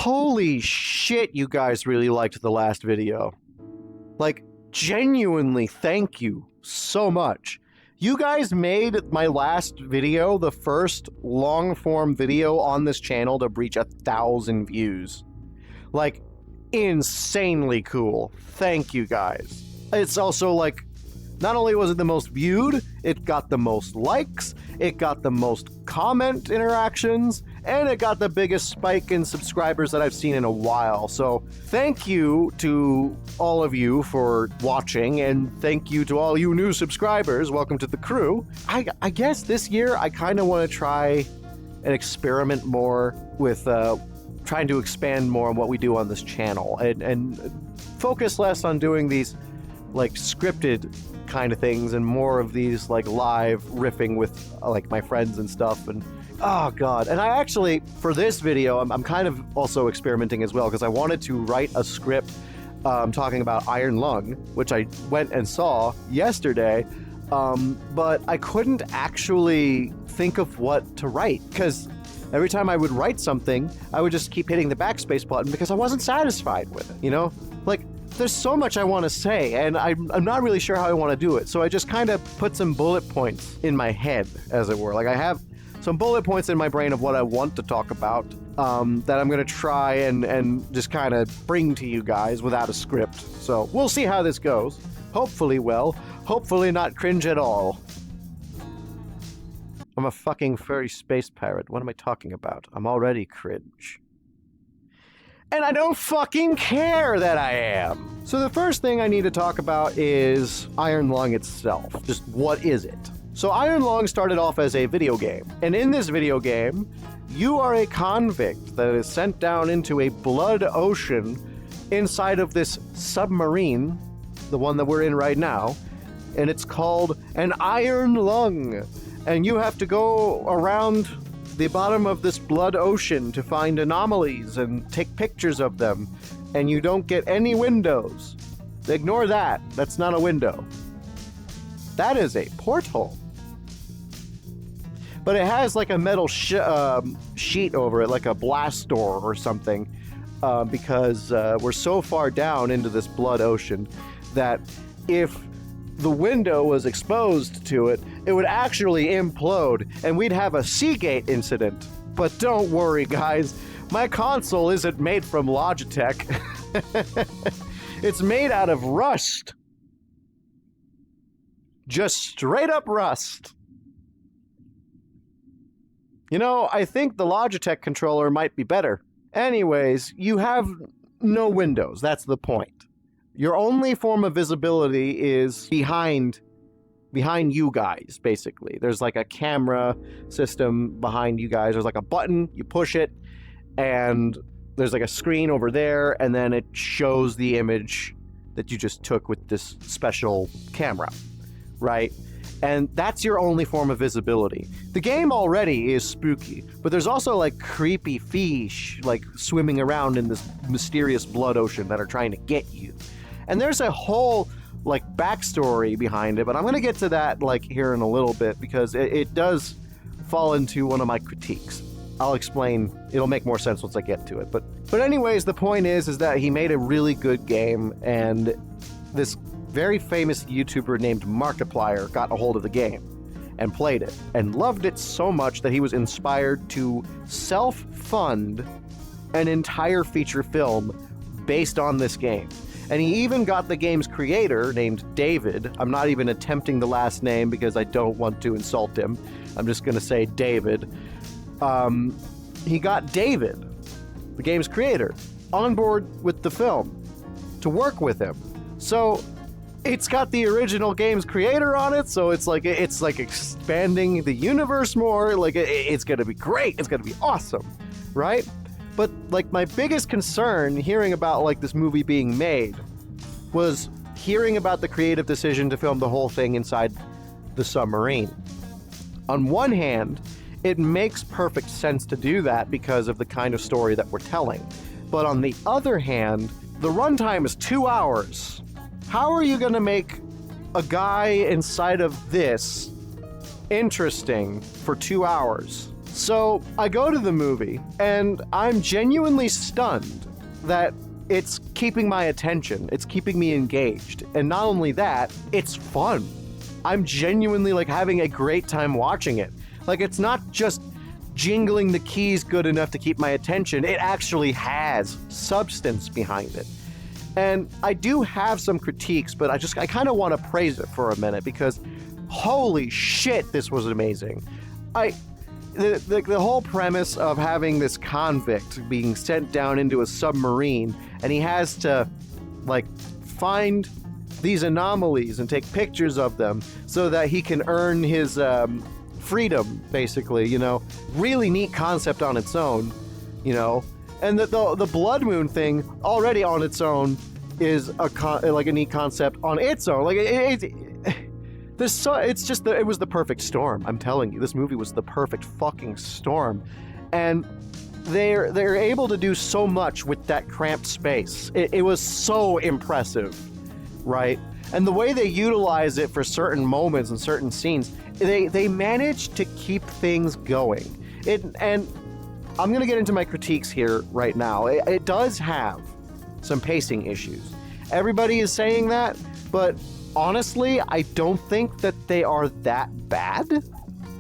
Holy shit, you guys really liked the last video. Like, genuinely, thank you so much. You guys made my last video the first long-form video on this channel to breach 1,000 views. Like, insanely cool. Thank you guys. It's also like, not only was it the most viewed, it got the most likes, it got the most comment interactions, and it got the biggest spike in subscribers that I've seen in a while. So thank you to all of you for watching, and thank you to all you new subscribers. Welcome to the crew. I guess this year I kind of want to try and experiment more with trying to expand more on what we do on this channel and focus less on doing these like scripted kind of things and more of these like live riffing with like my friends and stuff. And oh god, and I actually, for this video, I'm kind of also experimenting as well, because I wanted to write a script talking about Iron Lung, which I went and saw yesterday, but I couldn't actually think of what to write, because every time I would write something, I would just keep hitting the backspace button because I wasn't satisfied with it, you know? Like, there's so much I want to say, and I'm not really sure how I want to do it, so I just kind of put some bullet points in my head, as it were. Like, I have some bullet points in my brain of what I want to talk about that I'm going to try and just kind of bring to you guys without a script. So we'll see how this goes. Hopefully well. Hopefully not cringe at all. I'm a fucking furry space pirate. What am I talking about? I'm already cringe. And I don't fucking care that I am! So the first thing I need to talk about is Iron Lung itself. Just what is it? So Iron Lung started off as a video game. And in this video game, you are a convict that is sent down into a blood ocean inside of this submarine, the one that we're in right now, and it's called an Iron Lung. And you have to go around the bottom of this blood ocean to find anomalies and take pictures of them, and you don't get any windows. Ignore that. That's not a window. That is a porthole. But it has like a metal sheet over it, like a blast door or something, because we're so far down into this blood ocean that if the window was exposed to it, it would actually implode, and we'd have a Seagate incident. But don't worry, guys. My console isn't made from Logitech. It's made out of rust. Just straight up rust. You know, I think the Logitech controller might be better. Anyways, you have no windows. That's the point. Your only form of visibility is behind you guys, basically. There's like a camera system behind you guys. There's like a button, you push it, and there's like a screen over there, and then it shows the image that you just took with this special camera, right? And that's your only form of visibility. The game already is spooky, but there's also like creepy fish like swimming around in this mysterious blood ocean that are trying to get you. And there's a whole like backstory behind it, but I'm gonna get to that like here in a little bit, because it does fall into one of my critiques. I'll explain. It'll make more sense once I get to it. But anyways, the point is that he made a really good game, and this very famous YouTuber named Markiplier got a hold of the game and played it and loved it so much that he was inspired to self-fund an entire feature film based on this game. And he even got the game's creator, named David. I'm not even attempting the last name because I don't want to insult him. I'm just going to say David. He got David, the game's creator, on board with the film to work with him. So it's got the original game's creator on it, so it's like expanding the universe more. Like it's going to be great. It's going to be awesome, right? But like my biggest concern hearing about like this movie being made was hearing about the creative decision to film the whole thing inside the submarine. On one hand, it makes perfect sense to do that because of the kind of story that we're telling. But on the other hand, the runtime is 2 hours. How are you going to make a guy inside of this interesting for 2 hours? So I go to the movie, and I'm genuinely stunned that it's keeping my attention. It's keeping me engaged. And not only that, it's fun. I'm genuinely like having a great time watching it. Like, it's not just jingling the keys good enough to keep my attention. It actually has substance behind it. And I do have some critiques, but I kind of want to praise it for a minute because holy shit, this was amazing. The whole premise of having this convict being sent down into a submarine, and he has to like find these anomalies and take pictures of them so that he can earn his freedom, basically, you know. Really neat concept on its own, you know. And the blood moon thing already on its own is a neat concept on its own. Like it was the perfect storm. I'm telling you, this movie was the perfect fucking storm, and they're able to do so much with that cramped space. It was so impressive, right? And the way they utilize it for certain moments and certain scenes, they managed to keep things going. And I'm gonna get into my critiques here right now. It does have some pacing issues. Everybody is saying that, but honestly, I don't think that they are that bad.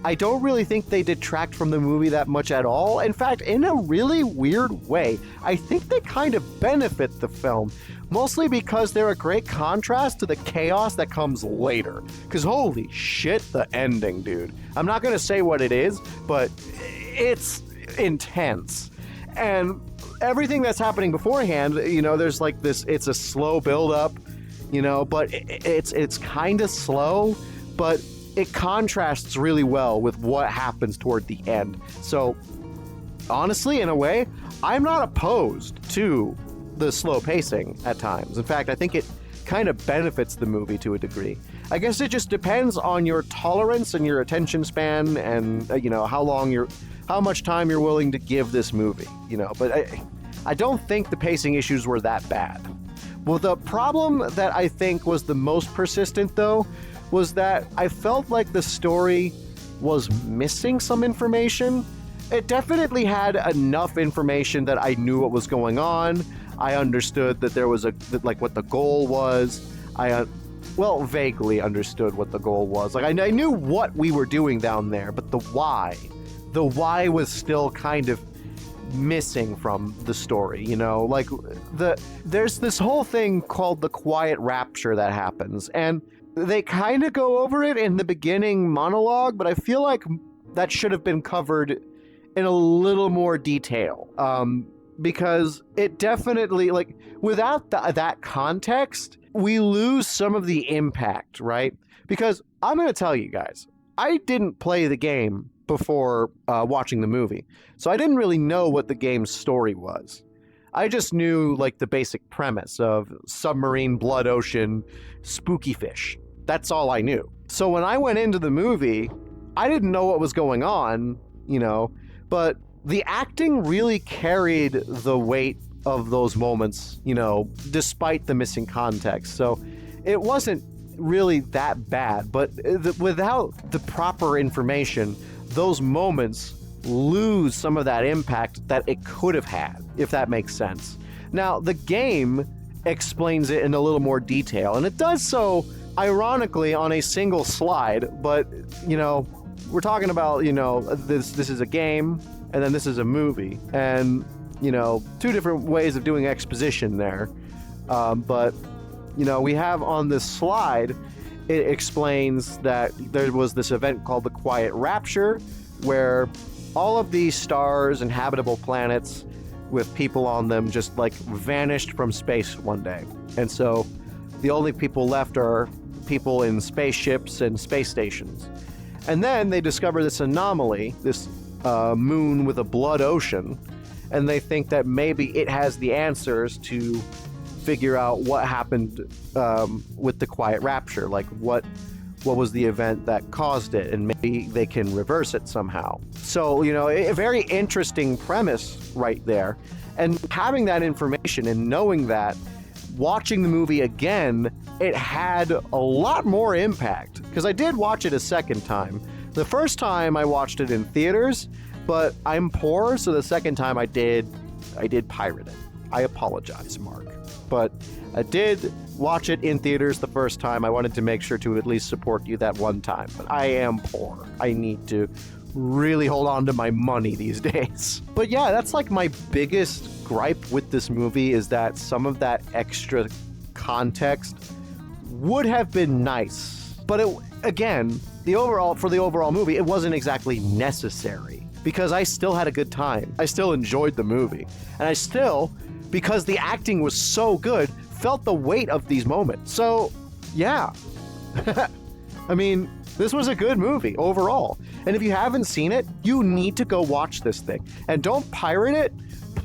I don't really think they detract from the movie that much at all. In fact, in a really weird way, I think they kind of benefit the film, mostly because they're a great contrast to the chaos that comes later. Because holy shit, the ending, dude. I'm not gonna say what it is, but it's intense. And everything that's happening beforehand, you know, there's like this, it's a slow build up, you know, but it's kind of slow, but it contrasts really well with what happens toward the end. So honestly, in a way, I'm not opposed to the slow pacing at times. In fact, I think it kind of benefits the movie to a degree. I guess it just depends on your tolerance and your attention span and, you know, how much time you're willing to give this movie, you know. But I don't think the pacing issues were that bad. Well, the problem that I think was the most persistent, though, was that I felt like the story was missing some information. It definitely had enough information that I knew what was going on. I understood that there was what the goal was. Vaguely understood what the goal was. Like, I knew what we were doing down there, but the why was still kind of missing from the story, you know? Like, there's this whole thing called the quiet rapture that happens, and they kind of go over it in the beginning monologue, but I feel like that should have been covered in a little more detail, because it definitely, like, without that context, we lose some of the impact, right? Because I'm going to tell you guys, I didn't play the game before watching the movie, so I didn't really know what the game's story was. I just knew, like, the basic premise of submarine, blood ocean, spooky fish. That's all I knew. So when I went into the movie, I didn't know what was going on, you know, but the acting really carried the weight of those moments, you know, despite the missing context. So it wasn't really that bad, but without the proper information, those moments lose some of that impact that it could have had, if that makes sense. Now, the game explains it in a little more detail, and it does so ironically on a single slide, but, you know, we're talking about, you know, this is a game, and then this is a movie, and, you know, two different ways of doing exposition there. But, you know, we have on this slide, it explains that there was this event called the Quiet Rapture, where all of these stars and habitable planets with people on them just, like, vanished from space one day. And so the only people left are people in spaceships and space stations. And then they discover this anomaly, this moon with a blood ocean, and they think that maybe it has the answers to figure out what happened with the Quiet Rapture, like what was the event that caused it, and maybe they can reverse it somehow. So, you know, a very interesting premise right there. And having that information and knowing that, watching the movie again, it had a lot more impact, because I did watch it a second time. The first time I watched it in theaters, but I'm poor, so the second time I did pirate it. I apologize, Mark. But I did watch it in theaters the first time. I wanted to make sure to at least support you that one time. But I am poor. I need to really hold on to my money these days. But yeah, that's like my biggest gripe with this movie, is that some of that extra context would have been nice. But again, for the overall movie, it wasn't exactly necessary, because I still had a good time. I still enjoyed the movie. And I still, because the acting was so good, felt the weight of these moments. So, yeah. I mean, this was a good movie overall. And if you haven't seen it, you need to go watch this thing. And don't pirate it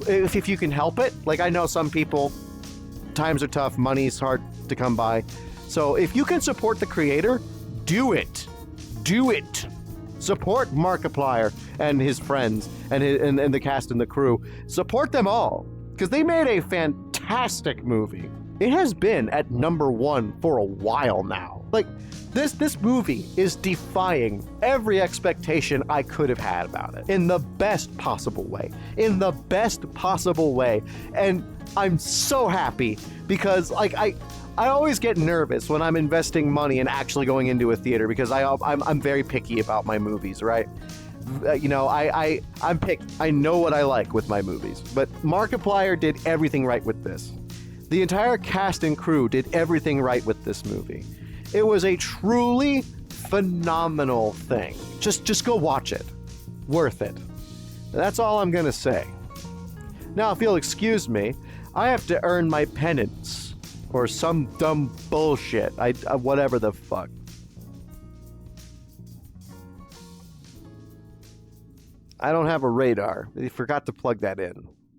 if you can help it. Like, I know some people, times are tough, money's hard to come by. So if you can support the creator, do it. Do it. Support Markiplier and his friends and the cast and the crew. Support them all, because they made a fantastic movie. It has been at #1 for a while now. Like, this movie is defying every expectation I could have had about it in the best possible way. In the best possible way. And I'm so happy, because like I always get nervous when I'm investing money and actually going into a theater, because I'm very picky about my movies, right? You know, I'm picky. I know what I like with my movies. But Markiplier did everything right with this. The entire cast and crew did everything right with this movie. It was a truly phenomenal thing. Just go watch it. Worth it. That's all I'm gonna say. Now, if you'll excuse me, I have to earn my penance, or some dumb bullshit. Whatever the fuck. I don't have a radar. I forgot to plug that in.